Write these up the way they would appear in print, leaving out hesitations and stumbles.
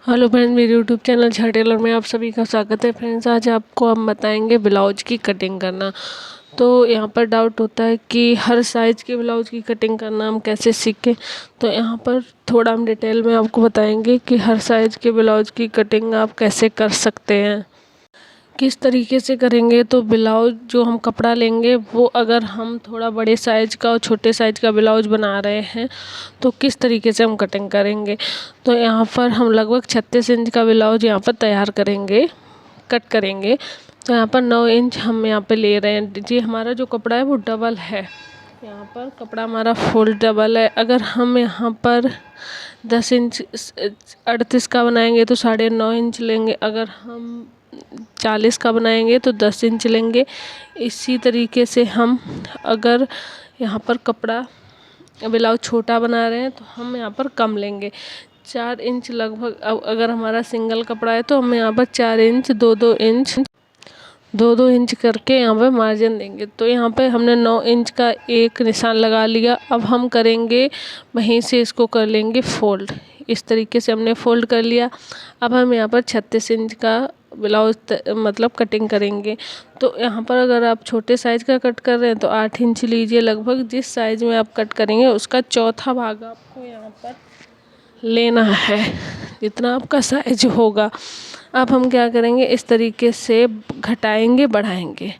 Hello friends, मेरे YouTube channel Jha Taylor में आप सभी का स्वागत है। फ्रेंड्स, आज आपको हम बताएंगे ब्लाउज की कटिंग करना। तो यहाँ पर डाउट होता है कि हर साइज़ के ब्लाउज की कटिंग करना हम कैसे सीखें। तो यहाँ पर थोड़ा हम डिटेल में आपको बताएंगे कि हर साइज़ के ब्लाउज की कटिंग आप कैसे कर सकते हैं, किस तरीके से करेंगे। तो ब्लाउज जो हम कपड़ा लेंगे वो अगर हम थोड़ा बड़े साइज़ का और छोटे साइज़ का ब्लाउज बना रहे हैं तो किस तरीके से हम कटिंग करेंगे। तो यहाँ पर हम लगभग 36 इंच का ब्लाउज यहाँ पर तैयार करेंगे, कट करेंगे। तो यहाँ पर 9 इंच हम यहाँ पे ले रहे हैं। जी, हमारा जो कपड़ा है वो डबल है, यहाँ पर कपड़ा हमारा फुल डबल है। अगर हम यहाँ पर 10 इंच 38 का बनाएंगे तो 9.5 इंच लेंगे। अगर हम 40 का बनाएंगे तो 10 इंच लेंगे। इसी तरीके से हम अगर यहाँ पर कपड़ा ब्लाउज छोटा बना रहे हैं तो हम यहाँ पर कम लेंगे, 4 इंच लगभग। अगर हमारा सिंगल कपड़ा है तो हम यहाँ पर 4 इंच 2-2 इंच करके यहाँ पर मार्जिन देंगे। तो यहाँ पे हमने 9 इंच का एक निशान लगा लिया। अब हम करेंगे वहीं से इसको कर लेंगे फोल्ड। इस तरीके से हमने फोल्ड कर लिया। अब हम यहाँ पर 36 इंच का ब्लाउज मतलब कटिंग करेंगे। तो यहाँ पर अगर आप छोटे साइज़ का कट कर रहे हैं तो 8 इंच लीजिए। लगभग जिस साइज़ में आप कट करेंगे उसका चौथा भाग आपको यहाँ पर लेना है, जितना आपका साइज होगा। अब हम क्या करेंगे, इस तरीके से घटाएंगे बढ़ाएंगे।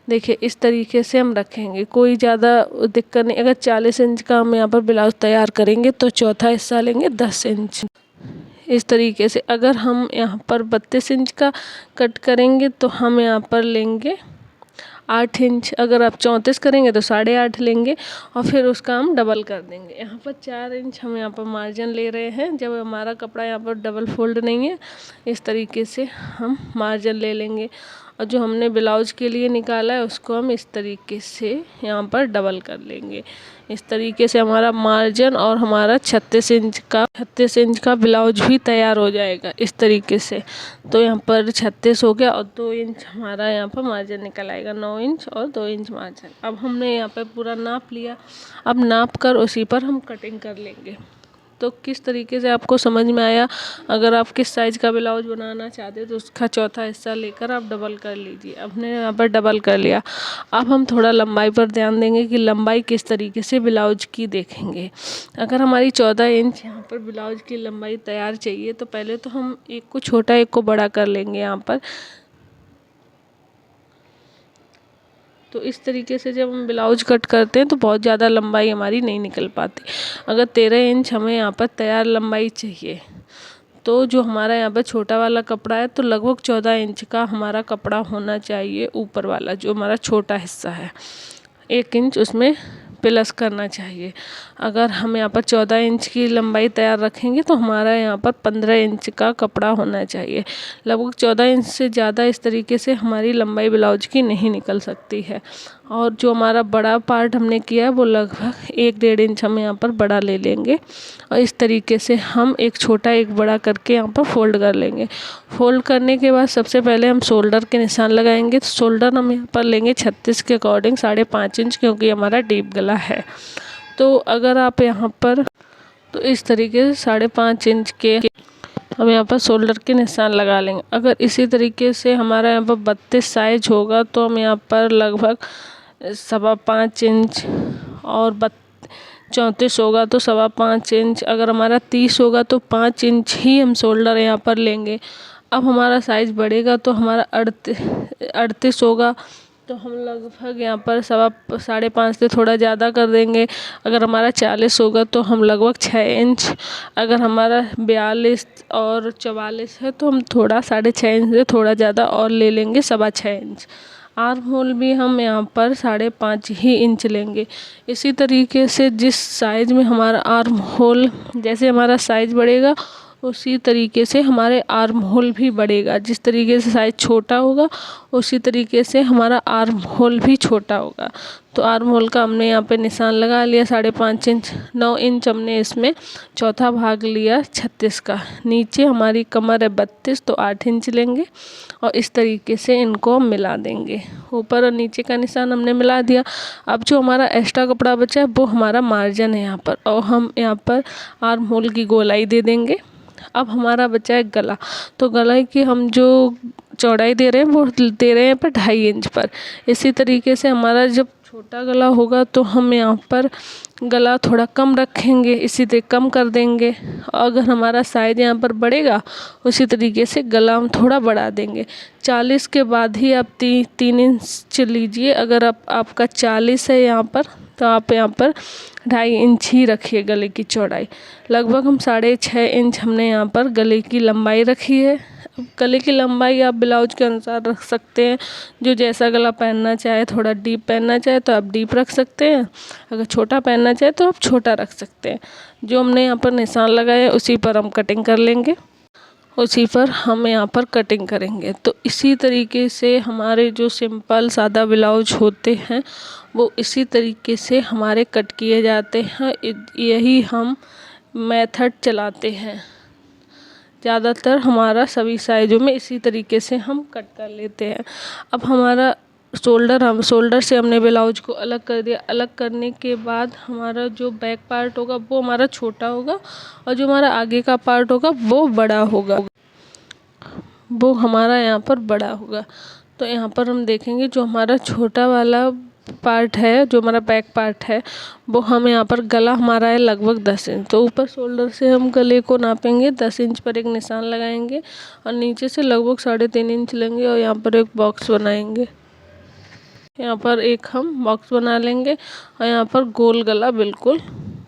देखिए, इस तरीके से हम रखेंगे, कोई ज़्यादा दिक्कत नहीं। अगर 40 इंच का हम यहाँ पर ब्लाउज तैयार करेंगे तो चौथा हिस्सा लेंगे 10 इंच। इस तरीके से अगर हम यहाँ पर 32 इंच का कट करेंगे तो हम यहाँ पर लेंगे 8 इंच। अगर आप 34 करेंगे तो 8.5 लेंगे और फिर उसका हम डबल कर देंगे। यहाँ पर 4 इंच हम यहाँ पर मार्जिन ले रहे हैं। जब हमारा कपड़ा यहाँ पर डबल फोल्ड नहीं है, इस तरीके से हम मार्जिन ले लेंगे और जो हमने ब्लाउज के लिए निकाला है उसको हम इस तरीके से यहाँ पर डबल कर लेंगे। इस तरीके से हमारा मार्जिन और हमारा 36 इंच का ब्लाउज भी तैयार हो जाएगा इस तरीके से। तो यहाँ पर 36 हो गया और 2 इंच हमारा यहाँ पर मार्जिन निकल आएगा, 9 इंच और 2 इंच मार्जिन। अब हमने यहाँ पर पूरा नाप लिया। अब नाप कर उसी पर हम कटिंग कर लेंगे। तो किस तरीके से आपको समझ में आया। अगर आप किस साइज़ का ब्लाउज बनाना चाहते हैं तो उसका चौथा हिस्सा लेकर आप डबल कर लीजिए। हमने यहाँ पर डबल कर लिया। अब हम थोड़ा लंबाई पर ध्यान देंगे कि लंबाई किस तरीके से ब्लाउज की देखेंगे। अगर हमारी 14 इंच यहाँ पर ब्लाउज की लंबाई तैयार चाहिए तो पहले तो हम एक को छोटा एक को बड़ा कर लेंगे यहाँ पर। तो इस तरीके से जब हम ब्लाउज कट करते हैं तो बहुत ज़्यादा लंबाई हमारी नहीं निकल पाती। अगर 13 इंच हमें यहाँ पर तैयार लंबाई चाहिए तो जो हमारा यहाँ पर छोटा वाला कपड़ा है तो लगभग 14 इंच का हमारा कपड़ा होना चाहिए। ऊपर वाला जो हमारा छोटा हिस्सा है 1 इंच उसमें प्लस करना चाहिए। अगर हम यहाँ पर 14 इंच की लंबाई तैयार रखेंगे तो हमारा यहाँ पर 15 इंच का कपड़ा होना चाहिए। लगभग 14 इंच से ज़्यादा इस तरीके से हमारी लंबाई ब्लाउज की नहीं निकल सकती है। और जो हमारा बड़ा पार्ट हमने किया है वो लगभग 1-1.5 इंच हम यहाँ पर बड़ा ले लेंगे और इस तरीके से हम एक छोटा एक बड़ा करके यहाँ पर फोल्ड कर लेंगे। फोल्ड करने के बाद सबसे पहले हम शोल्डर के निशान लगाएंगे। तो शोल्डर हम यहाँ पर लेंगे 36 के अकॉर्डिंग 5.5 इंच, क्योंकि हमारा डीप गला है। तो अगर आप यहाँ पर तो इस तरीके से 5.5 इंच के हम यहाँ पर शोल्डर के निशान लगा लेंगे। अगर इसी तरीके से हमारा यहाँ पर 32 साइज होगा तो हम यहाँ पर लगभग 5.25 इंच और 34 होगा तो 5.25 इंच। अगर हमारा 30 होगा तो 5 इंच ही हम शोल्डर यहाँ पर लेंगे। अब हमारा साइज़ बढ़ेगा तो हमारा 38 होगा तो हम लगभग यहाँ पर 5.5 से थोड़ा ज़्यादा कर देंगे। अगर हमारा 40 होगा तो हम लगभग 6 इंच। अगर हमारा 42 और 44 है तो हम थोड़ा 6.5 इंच से थोड़ा ज़्यादा और ले लेंगे, 6.25 इंच। आर्म होल भी हम यहाँ पर 5.5 ही इंच लेंगे। इसी तरीके से जिस साइज़ में हमारा आर्म होल, जैसे हमारा साइज़ बढ़ेगा उसी तरीके से हमारे आर्म होल भी बढ़ेगा। जिस तरीके से साइज़ छोटा होगा उसी तरीके से हमारा आर्म होल भी छोटा होगा। तो आर्म होल का हमने यहाँ पे निशान लगा लिया 5.5 इंच। 9 इंच हमने इसमें चौथा भाग लिया 36 का। नीचे हमारी कमर है 32 तो 8 इंच लेंगे और इस तरीके से इनको हम मिला देंगे। ऊपर और नीचे का निशान हमने मिला दिया। अब जो हमारा एक्स्ट्रा कपड़ा बचा है वो हमारा मार्जिन है यहाँ पर, और हम यहाँ पर आर्म होल की गोलाई दे देंगे अब हमारा बचा है गला। तो गला की हम जो चौड़ाई दे रहे हैं वो दे रहे हैं पर 2.5 इंच पर। इसी तरीके से हमारा जब छोटा गला होगा तो हम यहाँ पर गला थोड़ा कम रखेंगे, इसी तरह कम कर देंगे। अगर हमारा साइज यहाँ पर बढ़ेगा उसी तरीके से गला हम थोड़ा बढ़ा देंगे। 40 के बाद ही आप 3 इंच लीजिए। अगर आपका 40 है यहाँ पर तो आप यहाँ पर 2.5 इंच ही रखिए गले की चौड़ाई। लगभग हम 6.5 इंच हमने यहाँ पर गले की लंबाई रखी है। अब गले की लंबाई आप ब्लाउज के अनुसार रख सकते हैं, जो जैसा गला पहनना चाहे, थोड़ा डीप पहनना चाहे तो आप डीप रख सकते हैं, अगर छोटा पहनना चाहे तो आप छोटा रख सकते हैं। जो हमने यहाँ पर निशान लगाया है उसी पर हम कटिंग कर लेंगे, उसी पर हम यहाँ पर कटिंग करेंगे। तो इसी तरीके से हमारे जो सिंपल सादा ब्लाउज होते हैं वो इसी तरीके से हमारे कट किए जाते हैं। यही हम मेथड चलाते हैं ज़्यादातर, हमारा सभी साइज़ों में इसी तरीके से हम कट कर लेते हैं। अब हमारा शोल्डर से हमने ब्लाउज को अलग कर दिया। अलग करने के बाद हमारा जो बैक पार्ट होगा वो हमारा छोटा होगा और जो हमारा आगे का पार्ट होगा वो बड़ा होगा, वो हमारा यहाँ पर बड़ा होगा। तो यहाँ पर हम देखेंगे जो हमारा छोटा वाला पार्ट है, जो हमारा बैक पार्ट है, वो हम यहाँ पर गला हमारा है लगभग 10 इंच। तो ऊपर शोल्डर से हम गले को नापेंगे, 10 इंच पर एक निशान लगाएंगे और नीचे से लगभग 3.5 इंच लेंगे और यहाँ पर एक बॉक्स बनाएंगे। यहाँ पर एक हम बॉक्स बना लेंगे और यहाँ पर गोल गला बिल्कुल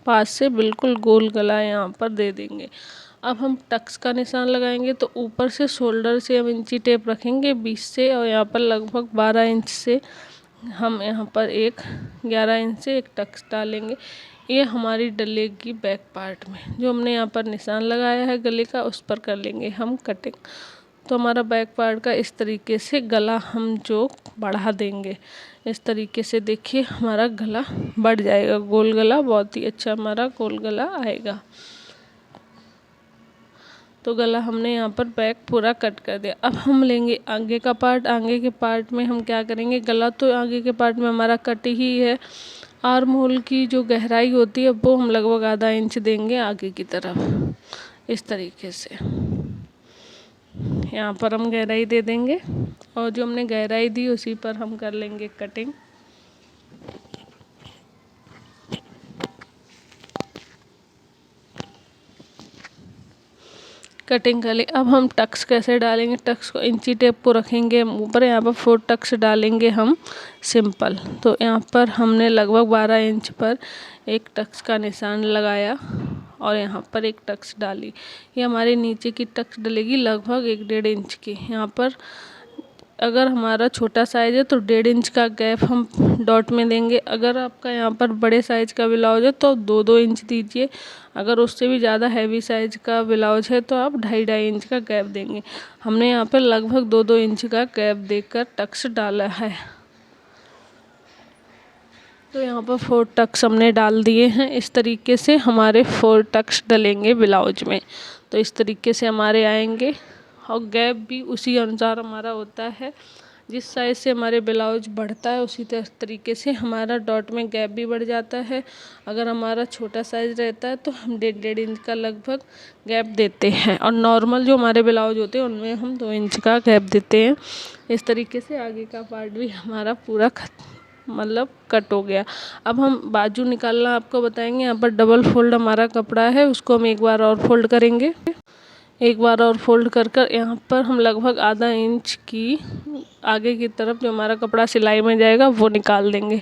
पास से बिल्कुल गोल गला यहाँ पर दे देंगे। अब हम टक्स का निशान लगाएंगे। तो ऊपर से शोल्डर से हम इंची टेप रखेंगे 20 से और यहाँ पर लगभग 12 इंच से हम यहाँ पर 11 इंच से एक टक्स डालेंगे। ये हमारी डलेगी बैक पार्ट में। जो हमने यहाँ पर निशान लगाया है गले का उस पर कर लेंगे हम कटिंग। तो हमारा बैक पार्ट का इस तरीके से गला हम जो बढ़ा देंगे, इस तरीके से देखिए हमारा गला बढ़ जाएगा, गोल गला बहुत ही अच्छा हमारा गोल गला आएगा। तो गला हमने यहाँ पर बैक पूरा कट कर दिया। अब हम लेंगे आगे का पार्ट। आगे के पार्ट में हम क्या करेंगे, गला तो आगे के पार्ट में हमारा कट ही है। आर्म होल की जो गहराई होती है वो हम लगभग आधा इंच देंगे आगे की तरफ, इस तरीके से यहाँ पर हम गहराई दे देंगे और जो हमने गहराई दी उसी पर हम कर लेंगे कटिंग। कटिंग कर ले। अब हम टक्स कैसे डालेंगे, टक्स को इंची टेप को रखेंगे ऊपर, यहाँ पर 4 टक्स डालेंगे हम सिंपल। तो यहाँ पर हमने लगभग 12 इंच पर एक टक्स का निशान लगाया और यहाँ पर एक टक्स डाली। ये हमारे नीचे की टक्स डलेगी लगभग 1-1.5 इंच की। यहाँ पर अगर हमारा छोटा साइज़ है तो 1.5 इंच का गैप हम डॉट में देंगे। अगर आपका यहाँ पर बड़े साइज़ का ब्लाउज है तो 2-2 इंच दीजिए। अगर उससे भी ज़्यादा हैवी साइज़ का ब्लाउज है तो आप 2.5-2.5 इंच का गैप देंगे। हमने यहाँ पर लगभग 2-2 इंच का गैप देकर टक्स डाला है। तो यहाँ पर 4 टक्स हमने डाल दिए हैं। इस तरीके से हमारे 4 टक्स डलेंगे ब्लाउज में। तो इस तरीके से हमारे आएंगे और गैप भी उसी अनुसार हमारा होता है। जिस साइज़ से हमारे ब्लाउज बढ़ता है उसी तरीके से हमारा डॉट में गैप भी बढ़ जाता है। अगर हमारा छोटा साइज़ रहता है तो हम 1.5 इंच का लगभग गैप देते हैं और नॉर्मल जो हमारे ब्लाउज होते हैं उनमें हम 2 इंच का गैप देते हैं। इस तरीके से आगे का पार्ट भी हमारा पूरा मतलब कट हो गया। अब हम बाजू निकालना आपको बताएंगे। यहाँ पर डबल फोल्ड हमारा कपड़ा है, उसको हम एक बार और फोल्ड करेंगे। एक बार और फोल्ड कर यहाँ पर हम लगभग आधा इंच की आगे की तरफ जो हमारा कपड़ा सिलाई में जाएगा वो निकाल देंगे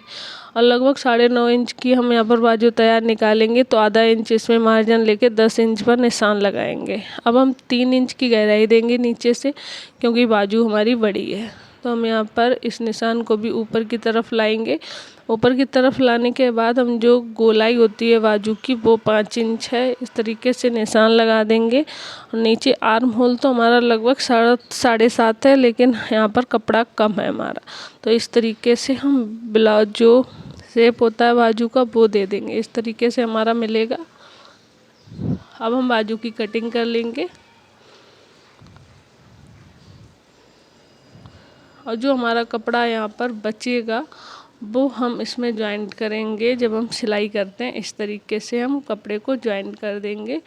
और लगभग 9.5 इंच की हम यहाँ पर बाजू तैयार निकालेंगे। तो आधा इंच इसमें मार्जिन लेके 10 इंच पर निशान लगाएंगे। अब हम 3 इंच की गहराई देंगे नीचे से, क्योंकि बाजू हमारी बड़ी है। तो हम यहाँ पर इस निशान को भी ऊपर की तरफ लाएंगे। ऊपर की तरफ लाने के बाद हम जो गोलाई होती है बाजू की वो 5 इंच है, इस तरीके से निशान लगा देंगे। और नीचे आर्म होल तो हमारा लगभग 7.5 है, लेकिन यहाँ पर कपड़ा कम है हमारा। तो इस तरीके से हम ब्लाउज जो शेप होता है बाजू का वो दे देंगे, इस तरीके से हमारा मिलेगा। अब हम बाजू की कटिंग कर लेंगे और जो हमारा कपड़ा यहाँ पर बचेगा वो हम इसमें जॉइंट करेंगे। जब हम सिलाई करते हैं इस तरीके से हम कपड़े को जॉइंट कर देंगे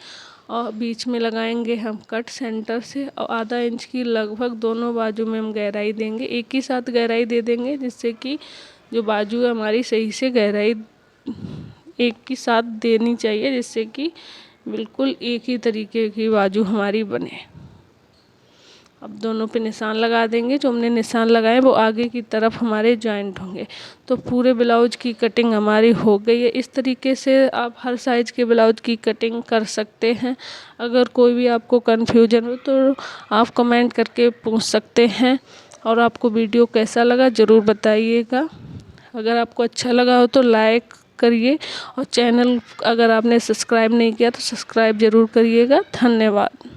और बीच में लगाएंगे हम कट सेंटर से, और आधा इंच की लगभग दोनों बाजू में हम गहराई देंगे। एक ही साथ गहराई दे देंगे जिससे कि जो बाजू है हमारी सही से गहराई एक ही साथ देनी चाहिए, जिससे कि बिल्कुल एक ही तरीके की बाजू हमारी बने। अब दोनों पे निशान लगा देंगे। जो हमने निशान लगाए वो आगे की तरफ हमारे जॉइंट होंगे। तो पूरे ब्लाउज की कटिंग हमारी हो गई है। इस तरीके से आप हर साइज के ब्लाउज की कटिंग कर सकते हैं। अगर कोई भी आपको कन्फ्यूजन हो तो आप कमेंट करके पूछ सकते हैं। और आपको वीडियो कैसा लगा ज़रूर बताइएगा। अगर आपको अच्छा लगा हो तो लाइक करिए, और चैनल अगर आपने सब्सक्राइब नहीं किया तो सब्सक्राइब ज़रूर करिएगा। धन्यवाद।